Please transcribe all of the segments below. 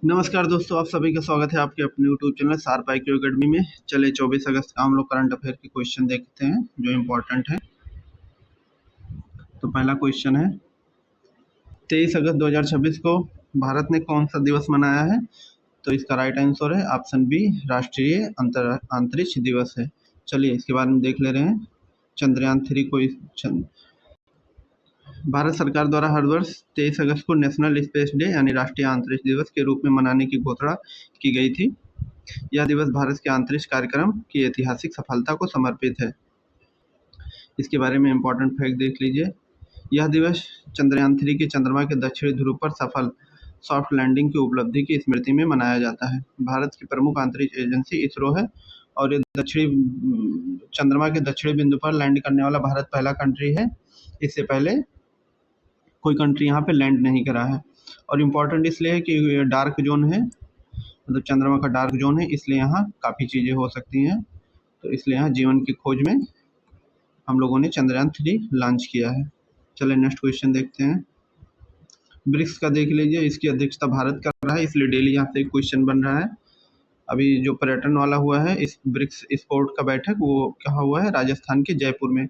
नमस्कार दोस्तों, आप सभी का स्वागत है आपके अपने YouTube channel sharp IQ academy में। चलिए 24 अगस्त का हम लोग करंट अफेयर के क्वेश्चन देखते हैं जो इम्पोर्टेंट है। तो पहला क्वेश्चन है 23 अगस्त 2026 को भारत ने कौन सा दिवस मनाया है? तो इसका राइट आंसर है ऑप्शन बी, राष्ट्रीय अंतरिक्ष दिवस है। चलिए इसके बारे में देख ले रहे हैं। चंद्रयान 3 को भारत सरकार द्वारा हर वर्ष 23 अगस्त को नेशनल स्पेस डे यानी राष्ट्रीय अंतरिक्ष दिवस के रूप में मनाने की घोषणा की गई थी। यह दिवस भारत के अंतरिक्ष कार्यक्रम की ऐतिहासिक सफलता को समर्पित है। इसके बारे में इम्पोर्टेंट फैक्ट देख लीजिए। यह दिवस चंद्रयान 3 के चंद्रमा के दक्षिणी ध्रुव पर सफल सॉफ्ट लैंडिंग की उपलब्धि की स्मृति में मनाया जाता है। भारत की प्रमुख अंतरिक्ष एजेंसी इसरो है और ये चंद्रमा के दक्षिणी बिंदु पर लैंड करने वाला भारत पहला कंट्री है। इससे पहले कोई कंट्री यहाँ पे लैंड नहीं करा है। और इम्पोर्टेंट इसलिए है कि डार्क जोन है, मतलब चंद्रमा का डार्क जोन है, इसलिए यहाँ काफ़ी चीज़ें हो सकती हैं। तो इसलिए यहाँ जीवन की खोज में हम लोगों ने चंद्रयान 3 लॉन्च किया है। चलिए नेक्स्ट क्वेश्चन देखते हैं। ब्रिक्स का देख लीजिए, इसकी अध्यक्षता भारत कर रहा है, इसलिए डेली यहाँ से एक क्वेश्चन बन रहा है। अभी जो पर्यटन वाला हुआ है इस ब्रिक्स स्पोर्ट का बैठक, वो कहाँ हुआ है? राजस्थान के जयपुर में।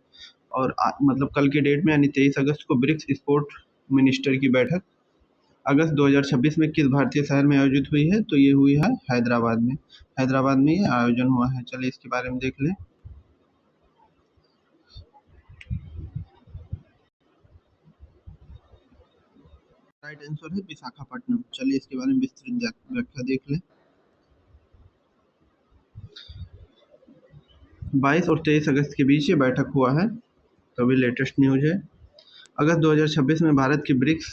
और मतलब कल के डेट में यानी 23 अगस्त को ब्रिक्स स्पोर्ट मिनिस्टर की बैठक अगस्त 2026 में किस भारतीय शहर में आयोजित हुई है? तो ये हुई है हैदराबाद में। हैदराबाद में ये आयोजन हुआ है। चलिए इसके बारे में देख लें। राइट आंसर है विशाखापट्टनम। चलिए इसके बारे में विस्तृत व्याख्या देख लें। 22 और 23 अगस्त के बीच ये बैठक हुआ है, तो अभी लेटेस्ट न्यूज है। अगस्त 2026 में भारत की ब्रिक्स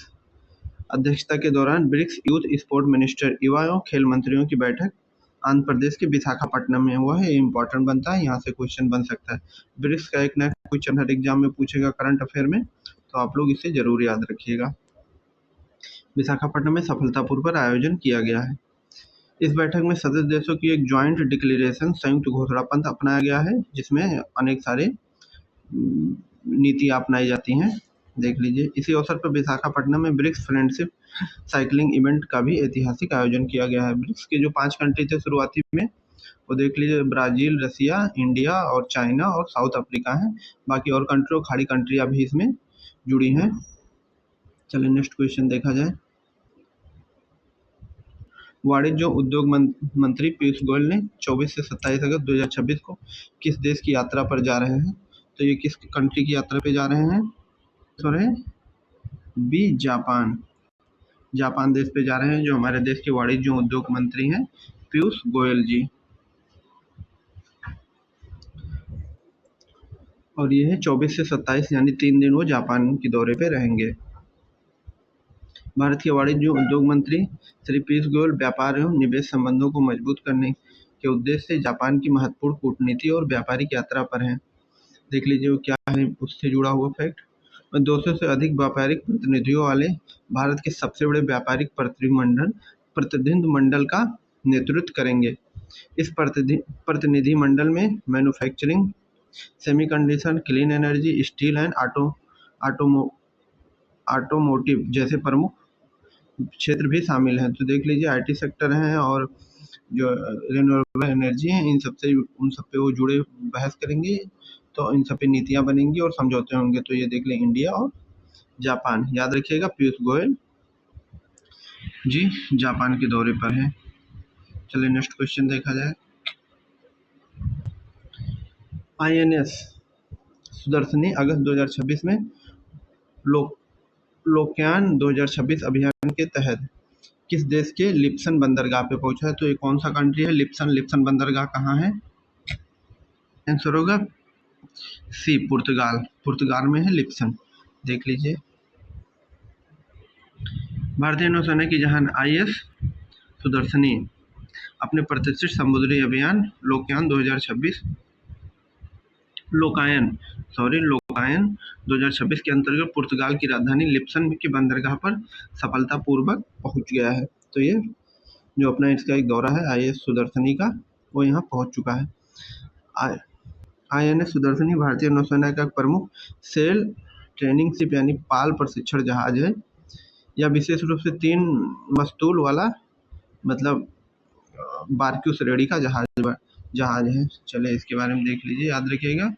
अध्यक्षता के दौरान ब्रिक्स यूथ स्पोर्ट मिनिस्टर, युवा एवं खेल मंत्रियों की बैठक आंध्र प्रदेश के विशाखापट्टनम में हुआ है। ये इंपॉर्टेंट बनता है, यहाँ से क्वेश्चन बन सकता है। ब्रिक्स का एक नया क्वेश्चन हर एग्जाम में पूछेगा करंट अफेयर में, तो आप लोग इसे जरूर याद रखिएगा। विशाखापट्टनम में सफलतापूर्वक आयोजन किया गया है। इस बैठक में सदस्य देशों की एक ज्वाइंट डिक्लेरेशन, संयुक्त घोषणा पत्र अपनाया गया है, जिसमें अनेक सारे नीति अपनाई जाती हैं। देख लीजिए। इसी अवसर पर विशाखापट्टनम में ब्रिक्स फ्रेंडशिप साइकिलिंग इवेंट का भी ऐतिहासिक आयोजन किया गया है। ब्रिक्स के जो 5 कंट्री थे शुरुआती में, वो देख लीजिए, ब्राजील, रसिया, इंडिया और चाइना और साउथ अफ्रीका हैं। बाकी और कंट्री और खाड़ी कंट्रियाँ भी इसमें जुड़ी हैं। चलिए नेक्स्ट क्वेश्चन देखा जाए। वाणिज्य उद्योग मंत्री पीयूष गोयल ने 24 से 27 अगस्त 2026 को किस देश की यात्रा पर जा रहे हैं? तो ये किस कंट्री की यात्रा पे जा रहे हैं? Sorry, B, Japan. जापान देश पे जा रहे हैं, जो हमारे देश के वाणिज्य उद्योग मंत्री हैं पीयूष गोयल जी। और ये है 24 से 27 यानी 3 दिन वो जापान के दौरे पे रहेंगे। भारत के वाणिज्य उद्योग मंत्री श्री पीयूष गोयल व्यापार एवं निवेश संबंधों को मजबूत करने के उद्देश्य से जापान की महत्वपूर्ण कूटनीति और व्यापारिक यात्रा पर हैं। देख लीजिए वो क्या है उससे जुड़ा हुआ फैक्ट। 200 से अधिक व्यापारिक प्रतिनिधियों वाले भारत के सबसे बड़े व्यापारिक प्रतिनिधिमंडल का नेतृत्व करेंगे। इस प्रतिनिधिमंडल में manufacturing, semiconductor, clean energy, steel and automotive जैसे प्रमुख क्षेत्र भी शामिल हैं। तो देख लीजिए IT सेक्टर हैं और जो रिन्यूएबल एनर्जी है, उन सब पे वो जुड़े बहस करेंगे। तो इन सब पे नीतियाँ बनेंगी और समझौते होंगे। तो ये देख लें, इंडिया और जापान। याद रखिएगा पीयूष गोयल जी जापान के दौरे पर हैं। चलिए नेक्स्ट क्वेश्चन देखा जाए। INS सुदर्शनी अगस्त 2026 में लोकयान 2026 अभियान के तहत किस देश के लिप्सन बंदरगाह पे पहुंचा है? तो ये कौन सा कंट्री है? लिप्सन बंदरगाह कहाँ है? आंसर होगा सी, पुर्तगाल में है लिप्सन। देख लीजिए। भारतीय नौसेना की जहाज IS सुदर्शनी अपने प्रतिष्ठित समुद्री अभियान लोकायन 2026 के अंतर्गत पुर्तगाल की राजधानी लिप्सन के बंदरगाह पर सफलतापूर्वक पहुंच गया है। तो ये जो अपना इसका एक दौरा है IS सुदर्शनी का, वो यहाँ पहुंच चुका है। INS सुदर्शनी भारतीय नौसेना का प्रमुख सेल ट्रेनिंग शिप यानी पाल प्रशिक्षण जहाज है। यह विशेष रूप से 3 मस्तूल वाला मतलब बारक्यूस रेडी का जहाज है। चले इसके बारे में देख लीजिए, याद रखिएगा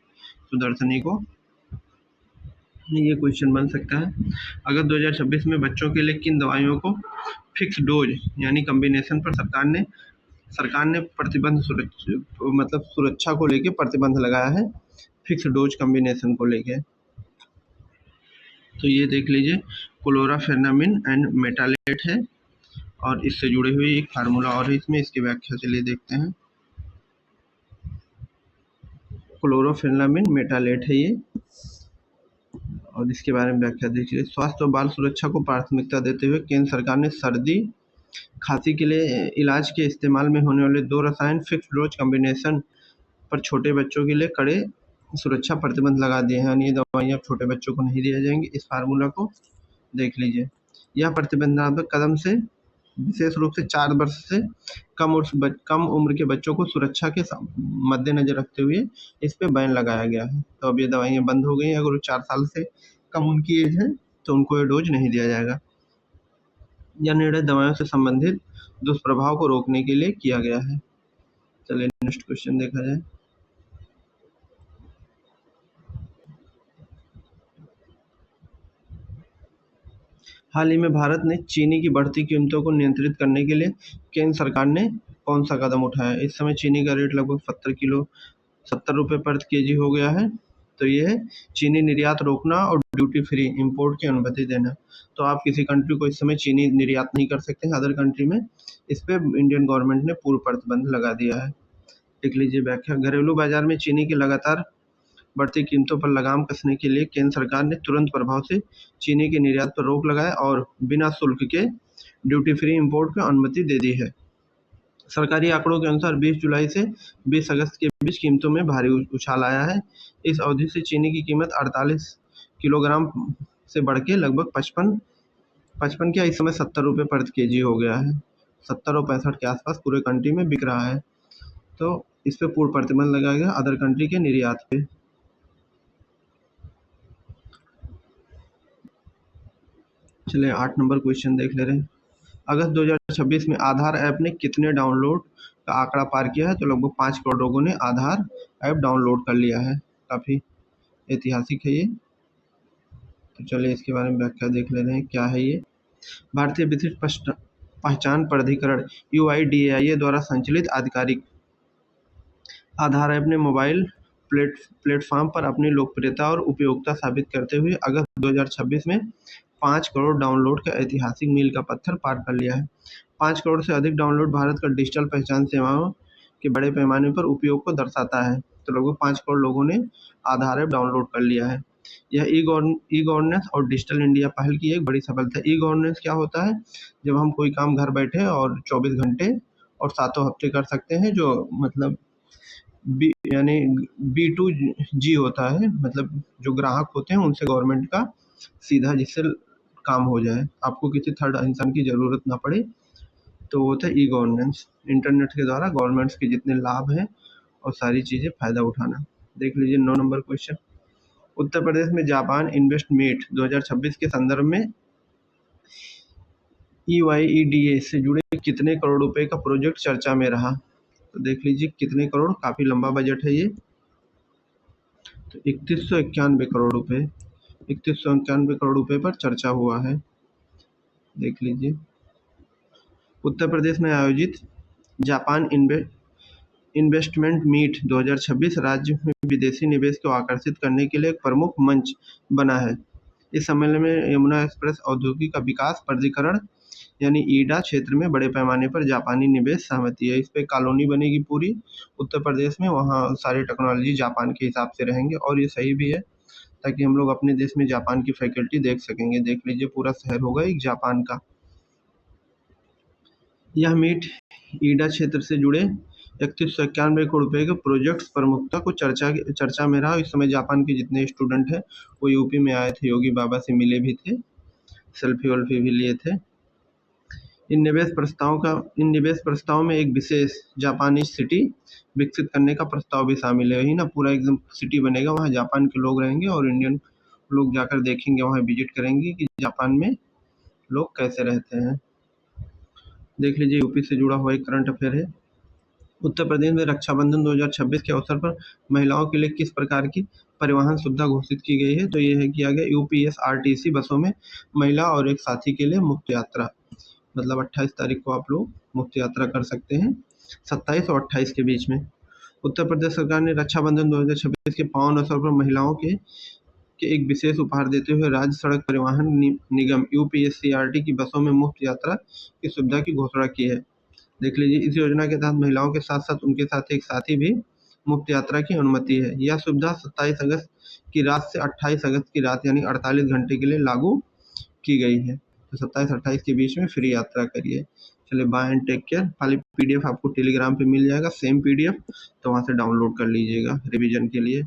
सुदर्शनी को। ये क्वेश्चन बन सकता है। अगस्त 2026 में बच्चों के लिए किन दवाइयों को फिक्स डोज यानी कॉम्बिनेशन पर सरकार ने प्रतिबंध सुरक्षा को लेके प्रतिबंध लगाया है, फिक्स डोज कॉम्बिनेशन को लेके। तो ये देख लीजिए, क्लोराफेनामिन एंड मेटालेट है और इससे जुड़े हुए एक फार्मूला और है इसमें, इसकी व्याख्या चलिए देखते हैं। क्लोरोफेनामिन मेटालेट है ये, और इसके बारे में व्याख्या देखिए। स्वास्थ्य और बाल सुरक्षा को प्राथमिकता देते हुए केंद्र सरकार ने सर्दी खांसी के लिए इलाज के इस्तेमाल में होने वाले 2 रसायन फिक्स डोज कॉम्बिनेशन पर छोटे बच्चों के लिए कड़े सुरक्षा प्रतिबंध लगा दिए हैं, यानी ये दवाइयाँ छोटे बच्चों को नहीं दिया जाएंगी। इस फार्मूला को देख लीजिए। यह प्रतिबंधात्मक कदम से विशेष रूप से 4 वर्ष से कम उम्र के बच्चों को सुरक्षा के मद्देनजर रखते हुए इस पे बैन लगाया गया है। तो अब ये दवाइयाँ बंद हो गई हैं। अगर वो 4 साल से कम उनकी एज है तो उनको ये डोज नहीं दिया जाएगा। यह निर्णय दवाओं से संबंधित दुष्प्रभाव को रोकने के लिए किया गया है। चलिए नेक्स्ट क्वेश्चन देखा जाए। हाल ही में भारत ने चीनी की बढ़ती कीमतों को नियंत्रित करने के लिए केंद्र सरकार ने कौन सा कदम उठाया? इस समय चीनी का रेट लगभग 70 रुपये पर केजी हो गया है। तो ये है चीनी निर्यात रोकना और ड्यूटी फ्री इंपोर्ट की अनुमति देना। तो आप किसी कंट्री को इस समय चीनी निर्यात नहीं कर सकते हैं अदर कंट्री में, इस पे इंडियन गवर्नमेंट ने पूर्व प्रतिबंध लगा दिया है। देख लीजिए व्याख्या। घरेलू बाजार में चीनी की लगातार बढ़ती कीमतों पर लगाम कसने के लिए केंद्र सरकार ने तुरंत प्रभाव से चीनी के निर्यात पर रोक लगाए और बिना शुल्क के ड्यूटी फ्री इंपोर्ट की अनुमति दे दी है। सरकारी आंकड़ों के अनुसार 20 जुलाई से 20 अगस्त के बीच कीमतों में भारी उछाल आया है। इस अवधि से चीनी की कीमत 48 किलोग्राम से बढ़ के लगभग 55 क्या इस समय 70 रुपये पर केजी हो गया है। 70 और 65 के आसपास पूरे कंट्री में बिक रहा है। तो इस पे पूर्व प्रतिबंध लगाया गया अदर कंट्री के निर्यात पे। चलिए 8 नंबर क्वेश्चन देख ले रहे हैं। अगस्त 2026 में आधार ऐप ने कितने डाउनलोड का आंकड़ा पार किया है? तो लगभग 5 करोड़ लोगों ने आधार ऐप डाउनलोड कर लिया है। काफ़ी ऐतिहासिक है ये। तो चलिए इसके बारे में व्याख्या देख ले रहे हैं, क्या है ये। भारतीय विशिष्ट पहचान प्राधिकरण UIDAI द्वारा संचालित आधिकारिक आधार ऐप ने मोबाइल प्लेटफॉर्म पर अपनी लोकप्रियता और उपयोगिता साबित करते हुए अगस्त 2026 में 5 करोड़ डाउनलोड का ऐतिहासिक मील का पत्थर पार कर लिया है। 5 करोड़ से अधिक डाउनलोड भारत का डिजिटल पहचान सेवाओं के बड़े पैमाने पर उपयोग को दर्शाता है। तो लगभग 5 करोड़ लोगों ने आधार ऐप डाउनलोड कर लिया है। यह ई गवर्नेंस और डिजिटल इंडिया पहल की एक बड़ी सफलता है। ई गवर्नेंस क्या होता है? जब हम कोई काम घर बैठे और 24 घंटे और 7 हफ्ते कर सकते हैं, जो मतलब यानी B2G होता है, मतलब जो ग्राहक होते हैं उनसे गवर्नमेंट का सीधा जिससे काम हो जाए, आपको किसी थर्ड इंसान की ज़रूरत ना पड़े। तो वो होता है ई गवर्नेंस। इंटरनेट के द्वारा गवर्नमेंट्स के जितने लाभ हैं और सारी चीज़ें फ़ायदा उठाना। देख लीजिए 9 नंबर क्वेश्चन। उत्तर प्रदेश में जापान इन्वेस्ट मीट 2026 के संदर्भ में EYEDA से जुड़े कितने करोड़ रुपए का प्रोजेक्ट चर्चा में रहा? तो देख लीजिए कितने करोड़, काफ़ी लंबा बजट है ये। तो 3191 करोड़ रुपए, 3191 करोड़ रुपए पर चर्चा हुआ है। देख लीजिए। उत्तर प्रदेश में आयोजित जापान इन्वेस्टमेंट मीट 2026 राज्य में विदेशी निवेश को आकर्षित करने के लिए एक प्रमुख मंच बना है। इस सम्मेलन में यमुना एक्सप्रेस औद्योगिक विकास प्राधिकरण यानी ईडा क्षेत्र में बड़े पैमाने पर जापानी निवेश सहमति है। इस पे कॉलोनी बनेगी पूरी उत्तर प्रदेश में, वहाँ सारी टेक्नोलॉजी जापान के हिसाब से रहेंगे और ये सही भी है ताकि हम लोग अपने देश में जापान की फैकल्टी देख सकेंगे। देख लीजिए पूरा शहर होगा एक जापान का। यह मीट ईडा क्षेत्र से जुड़े 3191 करोड़ रुपए के प्रोजेक्ट्स प्रमुखता को चर्चा में रहा। इस समय जापान के जितने स्टूडेंट हैं वो यूपी में आए थे, योगी बाबा से मिले भी थे, सेल्फी वेल्फी भी लिए थे। इन निवेश प्रस्तावों में एक विशेष जापानी सिटी विकसित करने का प्रस्ताव भी शामिल है। वही ना, पूरा एकदम सिटी बनेगा, वहाँ जापान के लोग रहेंगे और इंडियन लोग जाकर देखेंगे, वहाँ विजिट करेंगे कि जापान में लोग कैसे रहते हैं। देख लीजिए, यूपी से जुड़ा हुआ एक करंट अफेयर है। उत्तर प्रदेश में रक्षाबंधन 2026 के अवसर पर महिलाओं के लिए किस प्रकार की परिवहन सुविधा घोषित की गई है? तो ये है किया गया यूपीएसआरटीसी बसों में महिला और एक साथी के लिए मुफ्त यात्रा। मतलब 28 तारीख को आप लोग मुफ्त यात्रा कर सकते हैं, 27 और 28 के बीच में। उत्तर प्रदेश सरकार ने रक्षाबंधन 2026 के पावन अवसर पर महिलाओं के एक विशेष उपहार देते हुए राज्य सड़क परिवहन निगम यूपीएससीआरटी की बसों में मुफ्त यात्रा की सुविधा की घोषणा की है। देख लीजिए, इस योजना के तहत महिलाओं के साथ साथ उनके साथ एक साथी भी मुफ्त यात्रा की अनुमति है। यह सुविधा 27 अगस्त की रात से 28 अगस्त की रात यानी 48 घंटे के लिए लागू की गई है। तो 27-28 के बीच में फ्री यात्रा करिए। चलिए, बाय एंड टेक केयर। खाली पीडीएफ आपको टेलीग्राम पे मिल जाएगा, सेम पीडीएफ, तो वहाँ से डाउनलोड कर लीजिएगा रिवीजन के लिए।